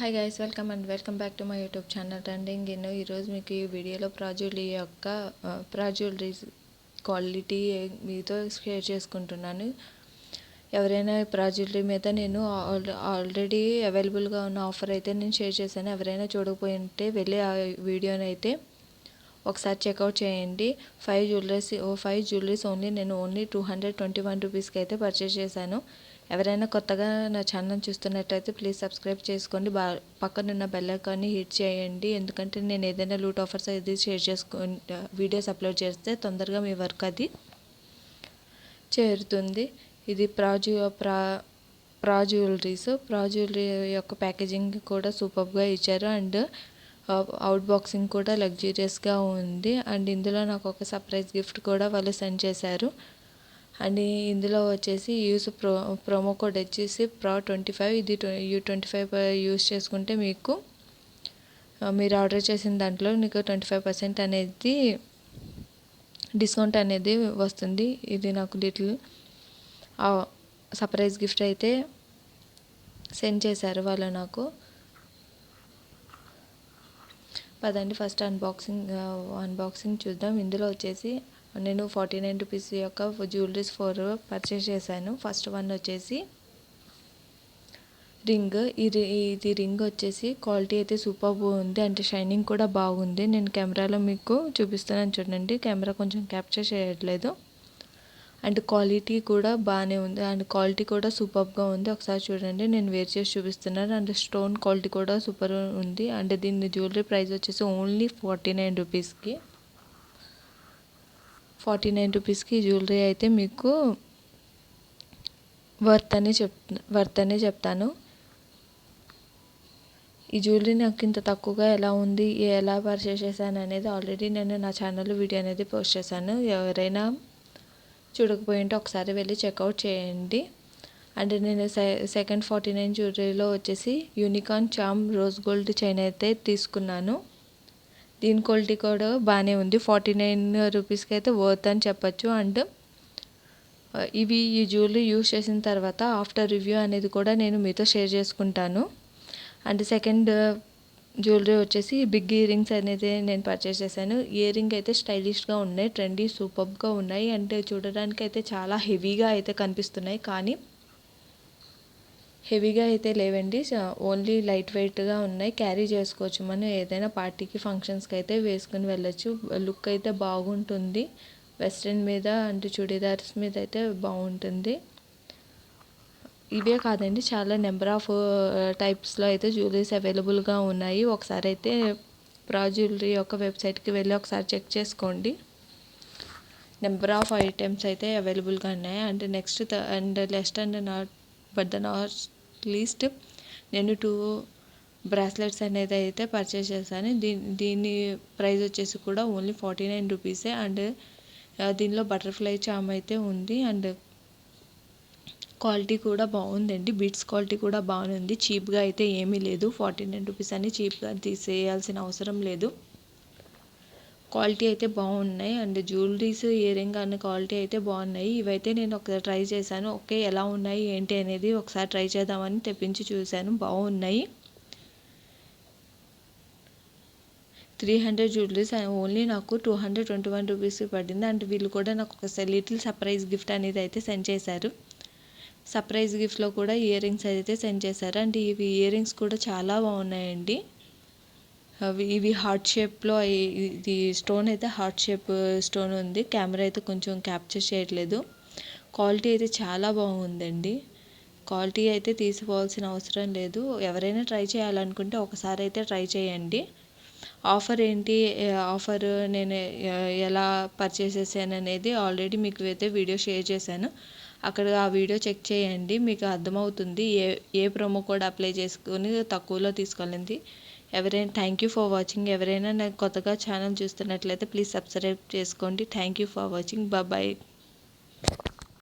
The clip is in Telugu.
Hi guys, welcome back to my YouTube channel trending in. ఈరోజు మీకు ఈ వీడియోలో ప్రా జ్యువెలరీస్ క్వాలిటీ మీతో షేర్ చేసుకుంటున్నాను. ఎవరైనా ప్రా జ్యువెలరీ మీద నేను ఆల్రెడీ అవైలబుల్గా ఉన్న ఆఫర్ అయితే నేను షేర్ చేశాను. ఎవరైనా చూడకపోయి ఉంటే వెళ్ళి ఆ వీడియోని అయితే ఒకసారి చెక్అవుట్ చేయండి. 5 జ్యువెలరీస్ ఓన్లీ 221 రూపీస్కి అయితే పర్చేస్ చేశాను. ఎవరైనా కొత్తగా నా ఛానల్ చూస్తున్నట్లయితే ప్లీజ్ సబ్స్క్రైబ్ చేసుకోండి. పక్కనున్న బెల్ ఐకాన్ని హిట్ చేయండి. ఎందుకంటే నేను ఏదైనా లూట్ ఆఫర్స్ అది షేర్ వీడియోస్ అప్లోడ్ చేస్తే తొందరగా మీ వర్క్ అది చేరుతుంది. ఇది ప్రా జ్యువెలరీ యొక్క ప్యాకేజింగ్ కూడా సూపర్గా ఇచ్చారు. అండ్ అవుట్ బాక్సింగ్ కూడా లగ్జూరియస్గా ఉంది. అండ్ ఇందులో నాకు ఒక సర్ప్రైజ్ గిఫ్ట్ కూడా వాళ్ళు సెండ్ చేశారు. అండ్ ఇందులో వచ్చేసి ప్రోమో కోడ్ వచ్చేసి PRA25. ఇది U25 యూస్ చేసుకుంటే మీకు మీరు ఆర్డర్ చేసిన దాంట్లో మీకు 25% అనేది డిస్కౌంట్ అనేది వస్తుంది. ఇది నాకు లిటిల్ సర్ప్రైజ్ గిఫ్ట్ అయితే సెండ్ చేశారు వాళ్ళు నాకు. పదండి ఫస్ట్ అన్బాక్సింగ్ చూద్దాం. ఇందులో వచ్చేసి నేను 49 రూపీస్ యొక్క జ్యువెలరీస్ 4 పర్చేస్ చేశాను. ఫస్ట్ వన్ వచ్చేసి రింగ్. ఇది రింగ్ వచ్చేసి క్వాలిటీ అయితే సూపర్ ఉంది. అంటే షైనింగ్ కూడా బాగుంది. నేను కెమెరాలో మీకు చూపిస్తున్నాను చూడండి. కెమెరా కొంచెం క్యాప్చర్ చేయట్లేదు. అండ్ క్వాలిటీ కూడా బాగానే ఉంది. అండ్ క్వాలిటీ కూడా సూపర్గా ఉంది. ఒకసారి చూడండి, నేను వేర్ చేసి చూపిస్తున్నాను. అండ్ స్టోన్ క్వాలిటీ కూడా సూపర్ ఉంది. అండ్ దీని జ్యువెలరీ ప్రైస్ వచ్చేసి ఓన్లీ 49 రూపీస్కి. 49 రూపీస్కి జ్యువెలరీ అయితే మీకు వర్త్ అనే చెప్తాను. ఈ జ్యువెలరీ నాకు ఇంత తక్కువగా ఎలా పర్చేస్ చేశాను అనేది ఆల్రెడీ నేను నా ఛానల్లో వీడియో అనేది పోస్ట్ చేశాను. ఎవరైనా చూడకపోయింటే ఒకసారి వెళ్ళి చెక్అవుట్ చేయండి. అండ్ నేను సెకండ్ 49 జ్యువెలరీలో వచ్చేసి యూనికార్న్ చామ్ రోజ్ గోల్డ్ చైన్ అయితే తీసుకున్నాను. దీని క్వాలిటీ కూడా బాగానే ఉంది. 49 రూపీస్కి అయితే వర్త్ అని చెప్పచ్చు. అండ్ ఈ జ్యువెలరీ యూస్ చేసిన తర్వాత ఆఫ్టర్ రివ్యూ అనేది కూడా నేను మీతో షేర్ చేసుకుంటాను. అండ్ సెకండ్ జ్యువెలరీ వచ్చేసి బిగ్ ఇయర్ రింగ్స్ అనేది నేను పర్చేస్ చేశాను. ఇయర్ రింగ్ అయితే స్టైలిష్గా ఉన్నాయి, ట్రెండీ సూపర్గా ఉన్నాయి. అంటే చూడడానికి అయితే చాలా హెవీగా అయితే కనిపిస్తున్నాయి, కానీ హెవీగా అయితే లేవండి. ఓన్లీ లైట్ వెయిట్గా ఉన్నాయి. క్యారీ చేసుకోవచ్చు. మనం ఏదైనా పార్టీకి ఫంక్షన్స్కి అయితే వేసుకుని వెళ్ళచ్చు. లుక్ అయితే బాగుంటుంది. వెస్ట్రన్ మీద అంటే చుడీదార్స్ మీద అయితే బాగుంటుంది. ఇవే కాదండి, చాలా నెంబర్ ఆఫ్ టైప్స్లో అయితే జ్యువెలరీస్ అవైలబుల్గా ఉన్నాయి. ఒకసారి అయితే ప్రా జ్యువెలరీ యొక్క వెబ్సైట్కి వెళ్ళి ఒకసారి చెక్ చేసుకోండి. నెంబర్ ఆఫ్ ఐటమ్స్ అయితే అవైలబుల్గా ఉన్నాయి. అండ్ నెక్స్ట్ నాట్ లీస్ట్ నేను 2 బ్రాస్లెట్స్ అనేది అయితే పర్చేస్ చేశాను. దీని ప్రైస్ వచ్చేసి కూడా ఓన్లీ 49 రూపీసే. అండ్ దీనిలో బటర్ఫ్లై చామ్ అయితే ఉంది. అండ్ క్వాలిటీ కూడా బాగుందండి. బీట్స్ క్వాలిటీ కూడా బాగుంది. చీప్గా అయితే ఏమీ లేదు. 49 రూపీస్ అని చీప్గా తీసేయాల్సిన అవసరం లేదు. క్వాలిటీ అయితే బాగున్నాయి. అండ్ జ్యువెలరీస్ ఇయర్ రింగ్ అనే క్వాలిటీ అయితే బాగున్నాయి. ఇవైతే నేను ఒకసారి ట్రై చేశాను. ఓకే, ఎలా ఉన్నాయి ఏంటి అనేది ఒకసారి ట్రై చేద్దామని తెప్పించి చూశాను. బాగున్నాయి. 300 జ్యువెలరీస్ ఓన్లీ నాకు 221 రూపీస్ పడింది. అండ్ వీళ్ళు కూడా నాకు ఒక లిటిల్ సర్ప్రైజ్ గిఫ్ట్ అనేది అయితే సెండ్ చేశారు. సర్ప్రైజ్ గిఫ్ట్లో కూడా ఇయర్ రింగ్స్ అయితే సెండ్ చేశారు. అండ్ ఇవి ఇయర్ రింగ్స్ కూడా చాలా బాగున్నాయండి. ఇవి హార్ట్ షేప్లో, ఇది స్టోన్ అయితే హార్ట్ షేప్ స్టోన్ ఉంది. కెమెరా అయితే కొంచెం క్యాప్చర్ చేయట్లేదు. క్వాలిటీ అయితే చాలా బాగుందండి. క్వాలిటీ అయితే తీసుకోవాల్సిన అవసరం లేదు. ఎవరైనా ట్రై చేయాలనుకుంటే ఒకసారి అయితే ట్రై చేయండి. ఆఫర్ ఏంటి, ఆఫర్ నేను ఎలా పర్చేస్ చేశాను అనేది ఆల్రెడీ మీకు అయితే వీడియో షేర్ చేశాను. అక్కడ ఆ వీడియో చెక్ చేయండి, మీకు అర్థమవుతుంది ఏ ప్రోమో కోడ్ అప్లై చేసుకొని తక్కువలో తీసుకోవాలండి. Thank you for watching. ఎవరైనా నాకు కొత్తగా ఛానల్ చూస్తున్నట్లయితే ప్లీజ్ సబ్స్క్రైబ్ చేసుకోండి. Thank you for watching. Bye.